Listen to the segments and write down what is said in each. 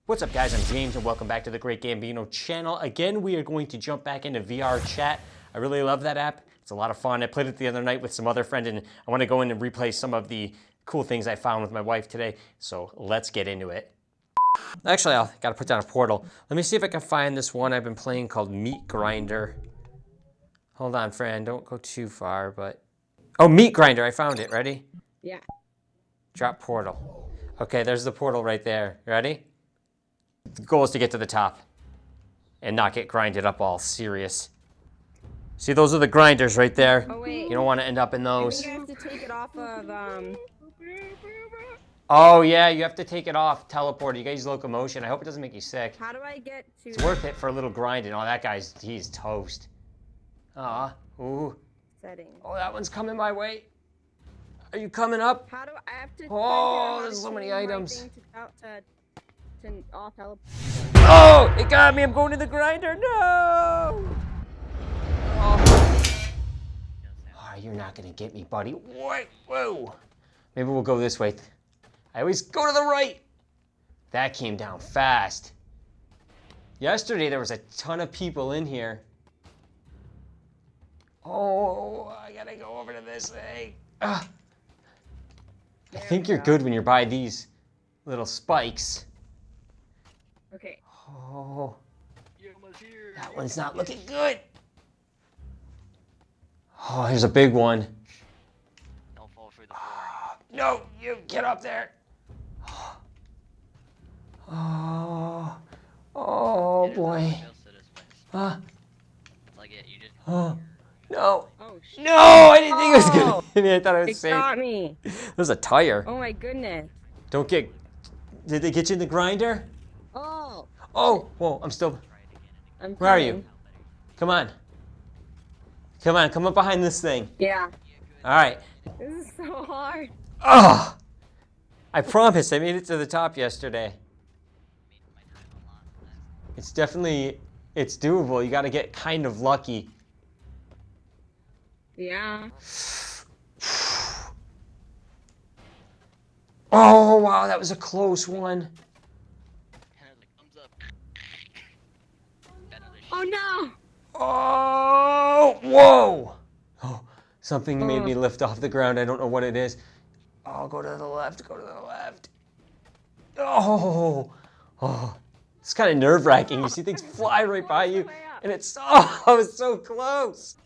What's up, guys? I'm James and welcome back to the Great Gambino channel. Again, we are going to jump back into VRChat. I really love that app. It's a lot of fun. I played it the other night with some other friend and I want to go in and replay some of the cool things I found with my wife today. So let's get into it. Actually, I gotta put down a portal. Let me see if I can find this one I've been playing called Meat Grinder. Hold on, friend. Don't go too far, but... Oh, Meat Grinder. I found it. Ready? Yeah. Drop portal. Okay, there's the portal right there. Ready? The goal is to get to the top and not get grinded up all serious. See, those are the grinders right there. Oh, wait. You don't want to end up in those. I think I have to take it off of, Oh, yeah, you have to take it off. Teleport. You guys use locomotion. I hope it doesn't make you sick. How do I get to... It's worth it for a little grinding. Oh, that guy's, he's toast. Ooh. Settings. Oh, that one's coming my way. Are you coming up? How do I have to... Oh, there's so many items. To off teleport. Oh, it got me. I'm going to the grinder. No. Oh, you're not going to get me, buddy. What? Whoa. Maybe we'll go this way. I always go to the right. That came down fast. Yesterday, there was a ton of people in here. Oh, I got to go over to this thing. I think you're good when you're by these little spikes. Okay. Oh, that one's not looking good. Oh, here's a big one. Don't fall through the floor. No, you get up there. Oh boy. Oh, no. Oh, shit. No, I didn't think it was gonna hit me. I thought it was It safe. got me. There's a tire. Oh my goodness. Don't get. Did they get you in the grinder? Oh. Oh, whoa, I'm still. I'm Where are you? coming. Come on. Come on, come up behind this thing. Yeah. All right. This is so hard. Oh! I promise I made it to the top yesterday. It's definitely, it's doable. You gotta get kind of lucky. Yeah. Oh, wow, that was a close one. Oh no. Oh, whoa! Oh, something made me lift off the ground. I don't know what it is. Oh, go to the left, go to the left. Oh, it's kind of nerve-wracking. You see things fly right by you, and it's, oh, I was so close.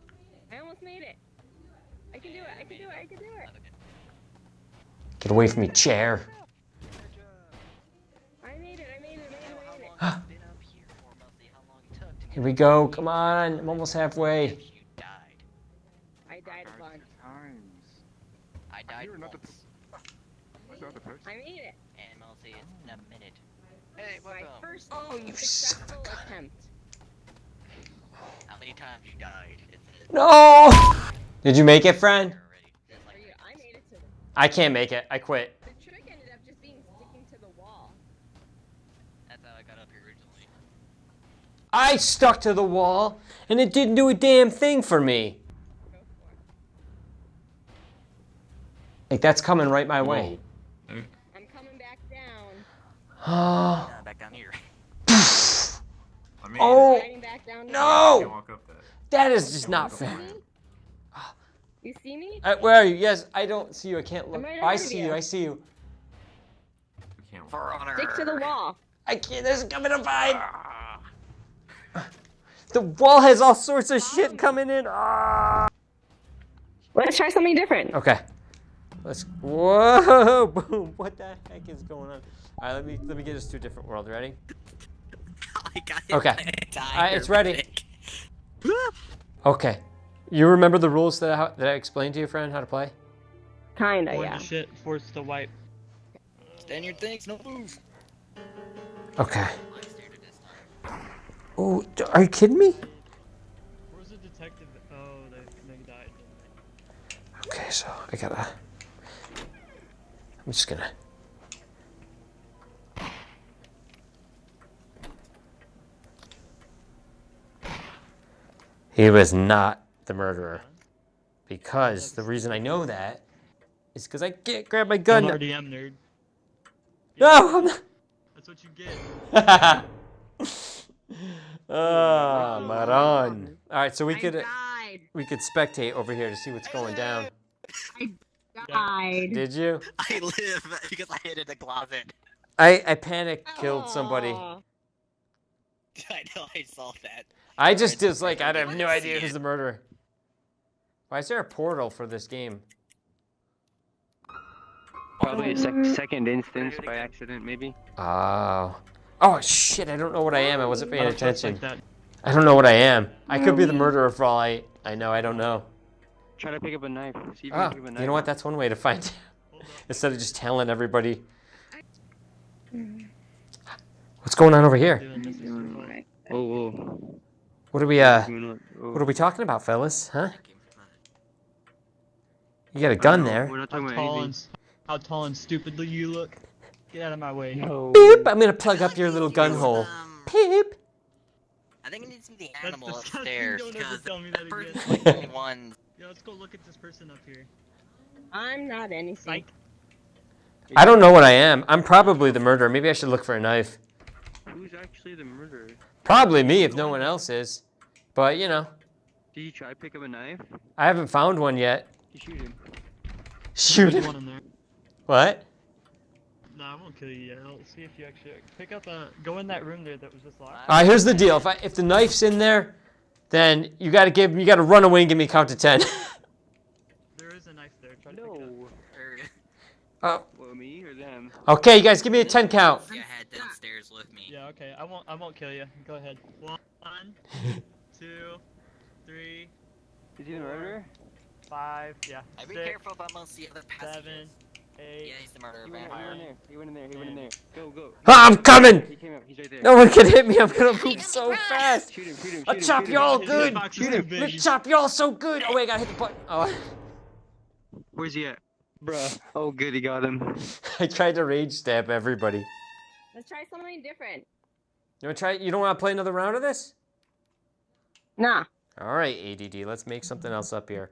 I almost made it. I can do it. I can do it. I can do it. Get away from me, chair. I made it. I made it. I made it. Here we go. Come on. I'm almost halfway. I died a bunch. I died once. I made it. And I'll see it's in a minute. Hey, My welcome. first you successful son of a gun. attempt. How many times you died? No! Did you make it, friend? I made it to the... I can't make it. I quit. The trick ended up just being sticking to the wall. That's how I got up here originally. I stuck to the wall, and it didn't do a damn thing for me. Go for it. Like, that's coming right my way. I'm coming back down. Oh. Back down here. Oh, Riding back down to no! That is just not fair. You see me? Where are you? Yes, I don't see you. I can't look. I'm right I ahead of see you. you. I see you. For honor. Stick to the wall. I can't. There's coming up behind. The wall has all sorts of shit coming in. Let's try something different. Okay. Let's. Whoa! Boom! What the heck is going on? All right, let me get us to a different world. Ready? I got it. Okay. All right, it's ready. Okay. You remember the rules that I explained to you, friend, how to play? Kinda, Force yeah. the shit, force the wipe. Stand your things, no move. Okay. Oh, are you kidding me? Where's the detective? Oh, they died. Okay, so I gotta. I'm just gonna. He was not the murderer. Because the reason I know that is because I can't grab my gun. I'm RDM, nerd. No, I'm not. That's what you get. Maron. All right, so we I could died. spectate over here to see what's going down. I died. Did you? I live because I hid in the closet. I panic killed somebody. Aw. I know, I saw that. I just Alright, was like, I have no see idea who's it. the murderer. Why is there a portal for this game? Probably a second instance by accident, maybe. Oh. Oh shit! I don't know what I am. I wasn't paying Oh, just attention. like that. I don't know what I am. I could be the murderer for all I know. I don't know. Try to pick up a knife. See if you Ah, can pick up a knife. you know what? That's one way to find out. Instead of just telling everybody. What's going on over here? Doing this is fun. Oh, What are we what are we talking about, fellas? Huh? You got a gun there. We're not How talking tall, about and, how tall and stupidly you look. Get out of my way. anything. Beep! I'm gonna plug up your little gun hole. Peep! I think it needs to be the That's animal disgusting, upstairs, don't ever because tell me that that person's again. like the only one. Yeah, let's go look at this person up here. I'm not anything. Psych. I don't know what I am. I'm probably the murderer. Maybe I should look for a knife. Who's actually the murderer? Probably me if no one else is. But you know, Did you try to pick up a knife? I haven't found one yet. You shoot him. Shoot There's him. one in there. What? No, I won't kill you yet. I'll see if you actually pick up a. Go in that room there that was just locked. Here's the deal. If the knife's in there, then you gotta run away and give me a count to 10. There is a knife there. Try to pick it up. No. Oh. Well, me or them? Okay, you guys, give me a 10 count. Yeah, head downstairs with me. Yeah, okay. I won't kill you. Go ahead. 1, 2, 3, Is he the murderer? 5. Yeah. I'd be 6, careful amongst the other 7, passengers. 8. Yeah, he's the murderer, He went in vampire. there. He went in there. He went in there. Go, go. Ah, I'm coming! He came up. He's right there. No one can hit me. I'm gonna move so fast. Shoot him. Shoot him. I'll Shoot him, chop shoot y'all him. good. Box is Shoot too him. big. Let's chop y'all so good. Oh wait, I gotta hit the button. Oh, Where's he at? Bruh. Oh, good. He got him. I tried to rage stab everybody. Let's try something different. You wanna try? You don't wanna play another round of this? Nah, All right, ADD. Let's make something else up here.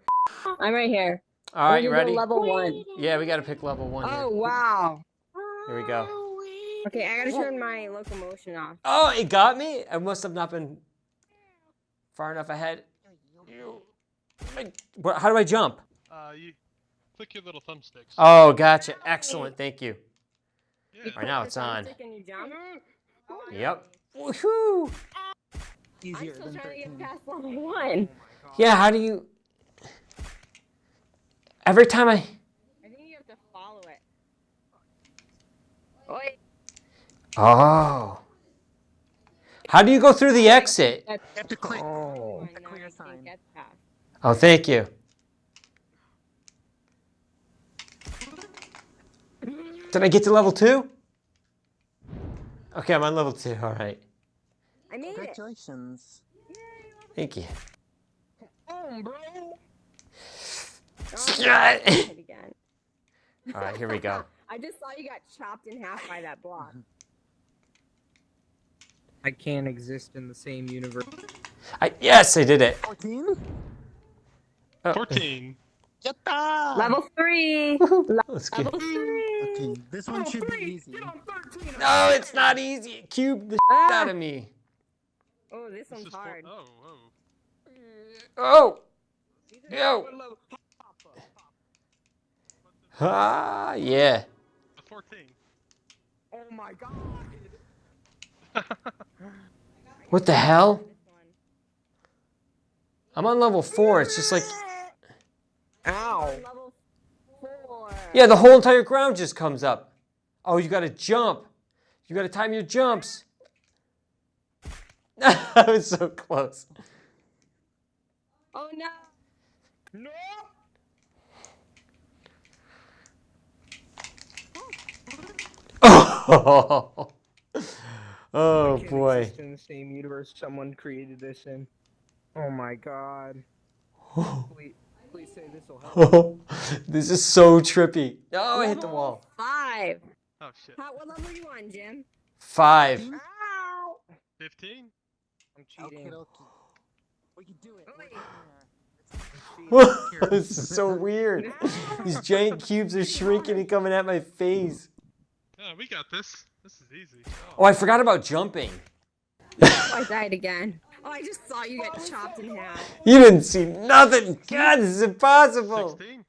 I'm right here. All right, We you can go ready? Level 1. Yeah, we gotta pick level 1 Oh, here. wow. Here we go. Okay, I gotta turn my locomotion off. Oh, it got me? I must have not been far enough ahead. How do I jump? You click your little thumbsticks. Oh, gotcha. Excellent. Thank you. Yeah. All right, now it's on. Can you jump? Yep. Woohoo! I'm still trying to get past level 1. Yeah, how do you... Every time I... I think you have to follow it. Oi. Oh. How do you go through the exit? That's You have to click. oh, The clear sign. Oh, thank you. Did I get to level 2? Okay, I'm on level 2. All right. I made it. Congratulations. Thank you. Oh, bro. Yeah. Hit again. All right, here we go. I just saw you got chopped in half by that block. I can't exist in the same universe. Yes, I did it. 14? Oh, 14. Yatta! Level 3. let's get... Level 3. Okay, this one should be easy. No, it's not easy. Cube the shit out of me. Oh, this This one's is hard. Oh. Yo. Ah, yeah. A 14. Oh my god! What the hell? I'm on level 4. It's just like... Ow! Level 4. Yeah, the whole entire ground just comes up. Oh, you gotta jump. You gotta time your jumps. I was so close. Oh no. No! Oh, oh I can't boy. exist in the same universe someone created this in. Oh my god. Please say this will help. This is so trippy. Oh, I hit the wall. 5. Oh shit. What level are you on, Jim? 5. Ow. 15? I'm cheating. We can do it. This is so weird. These giant cubes are shrinking and coming at my face. Yeah, we got this. This is easy. Oh, I forgot about jumping. Oh, I died again. Oh, I just saw you get chopped in half. You didn't see nothing. God, this is impossible. 16.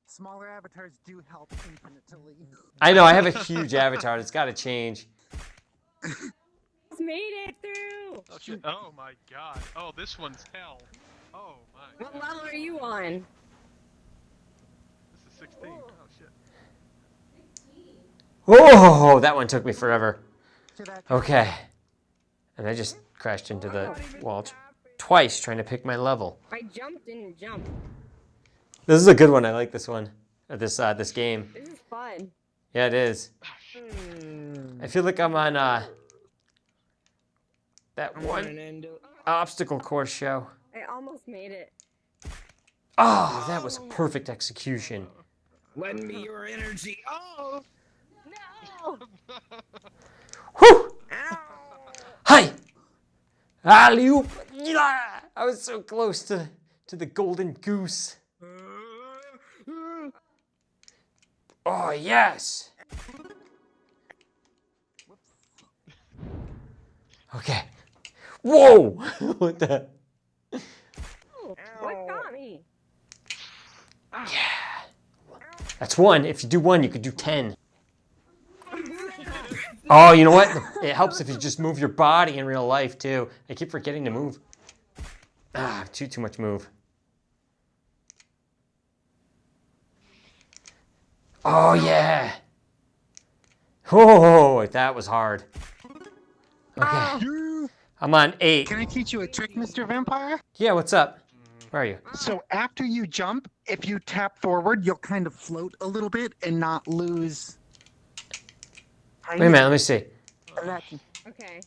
Smaller avatars do help infinitely. I know, I have a huge avatar. It's got to change. Just made it through. Oh shit. Oh my god. Oh, this one's hell. Oh my What god. level are you on? This is 16. Oh shit. Oh, that one took me forever. To that Okay. And I just crashed into the wall twice trying to pick my level. I jumped and jumped. This is a good one. I like this one. This game. This is fun. Yeah, it is. I feel like I'm on that one obstacle course show. I almost made it. Oh, that was perfect execution. Lend me your energy. Oh! No! Whew! Hi! Alley-oop! Yeah! I was so close to the golden goose. Oh, yes! Okay. Whoa! What the? Oh, what got me? That's one. If you do one, you could do 10. Oh, you know what? It helps if you just move your body in real life, too. I keep forgetting to move. Ah, too much move. Oh, yeah. Oh, that was hard. Okay. I'm on 8. Can I teach you a trick, Mr. Vampire? Yeah, what's up? Where are you? So after you jump, if you tap forward, you'll kind of float a little bit and not lose. Wait a minute, let me see. Okay.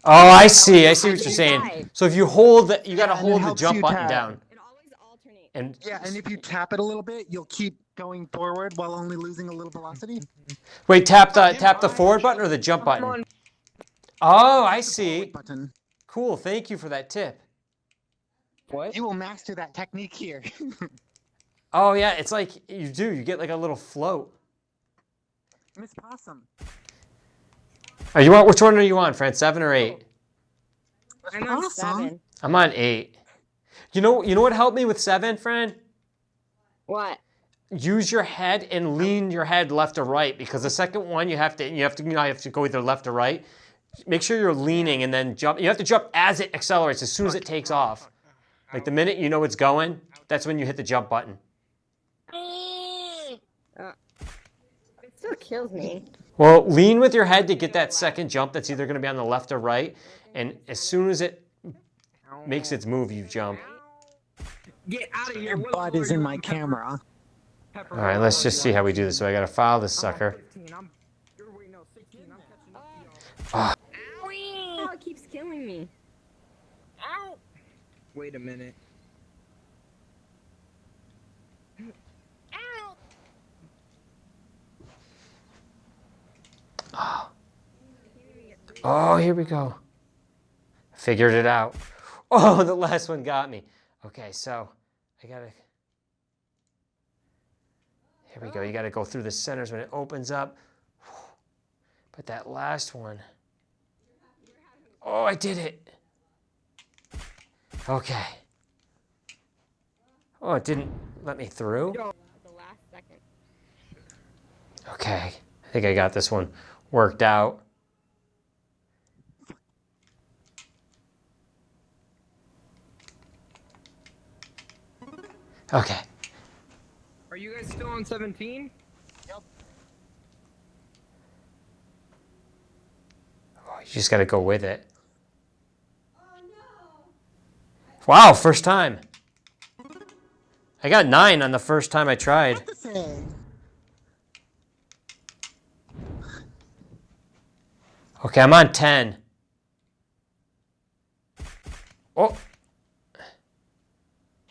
Oh, I see what you're saying. So if you hold the, you gotta Yeah, and it hold the helps jump you button tap. down. It always alternates. And Yeah, and if you tap it a little bit, you'll keep going forward while only losing a little velocity. wait, tap the forward button or the jump button? Oh, I see. Button. Cool, thank you for that tip. What? You will master that technique here. Oh yeah, it's like you get like a little float. Miss Possum. Are you on, which one are you on, Fran? 7 or 8? I'm on Awesome. 7. I'm on 8. You know what helped me with 7, Fran? What? Use your head and lean your head left or right, because the second one you have to go either left or right. Make sure you're leaning and then jump. You have to jump as it accelerates, as soon as it takes off. Like the minute you know it's going, that's when you hit the jump button. It still kills me. Well, lean with your head to get that second jump that's either going to be on the left or right, and as soon as it makes its move, you jump. Get out of here. Your butt is in my camera. All right, let's just see how we do this. So I got to follow this sucker. You're waiting, no, 16. I'm catching up to y'all. Oh, it keeps killing me. Ow! Wait a minute. Ow! Oh, here we go. Figured it out. Oh, the last one got me. Okay, so I gotta. Here we go. You gotta go through the centers when it opens up. But that last one. Oh, I did it. Okay. Oh, it didn't let me through. The last second. Okay, I think I got this one worked out. Okay. Are you guys still on 17? Oh, you just gotta go with it. Wow, first time. I got 9 on the first time I tried. Okay, I'm on 10. Oh,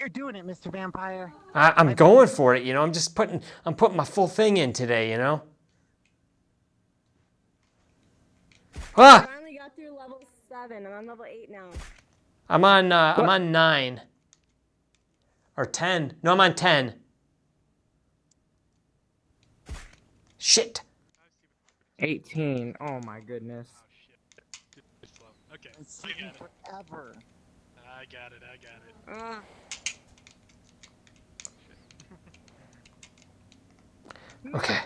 You're doing it, Mr. Vampire. I'm going for it, you know. I'm putting my full thing in today, you know. I Ah, finally got through level 7. I'm on level 8 now. I'm on 9. Or 10. No, I'm on 10. Shit. 18. Oh my goodness. Oh shit. It's slow. Okay. It's I taking got it. forever. I got it. I got it. Okay.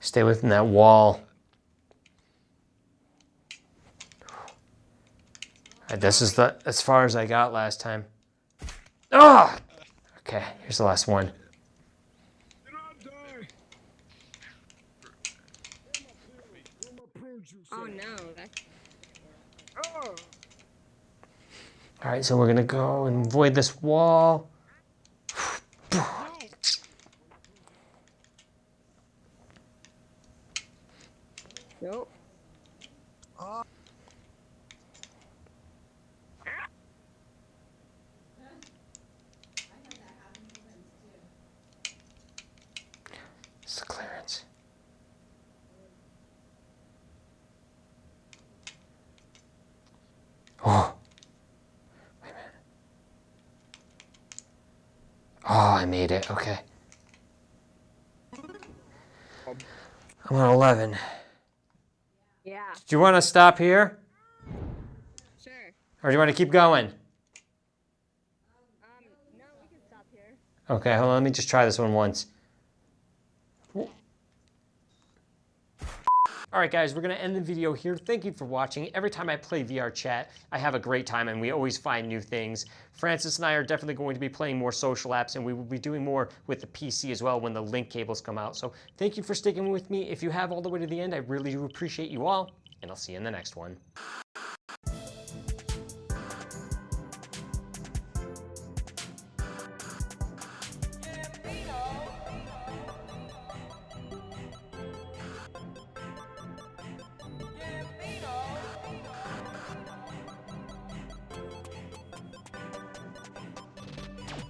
Stay within that wall. Alright, this is as far as I got last time. Ah! Okay, here's the last one. Oh no. That's... Alright, so we're gonna go and avoid this wall. Nope. It's the clearance. Oh. Wait a minute. Oh, I made it. Okay. I'm on 11. Yeah. Do you want to stop here? Sure. Or do you want to keep going? No, we can stop here. Okay, hold on. Let me just try this one once. All right, guys, we're going to end the video here. Thank you for watching. Every time I play VRChat, I have a great time, and we always find new things. Francis and I are definitely going to be playing more social apps, and we will be doing more with the PC as well when the link cables come out. So thank you for sticking with me. If you have all the way to the end, I really do appreciate you all, and I'll see you in the next one.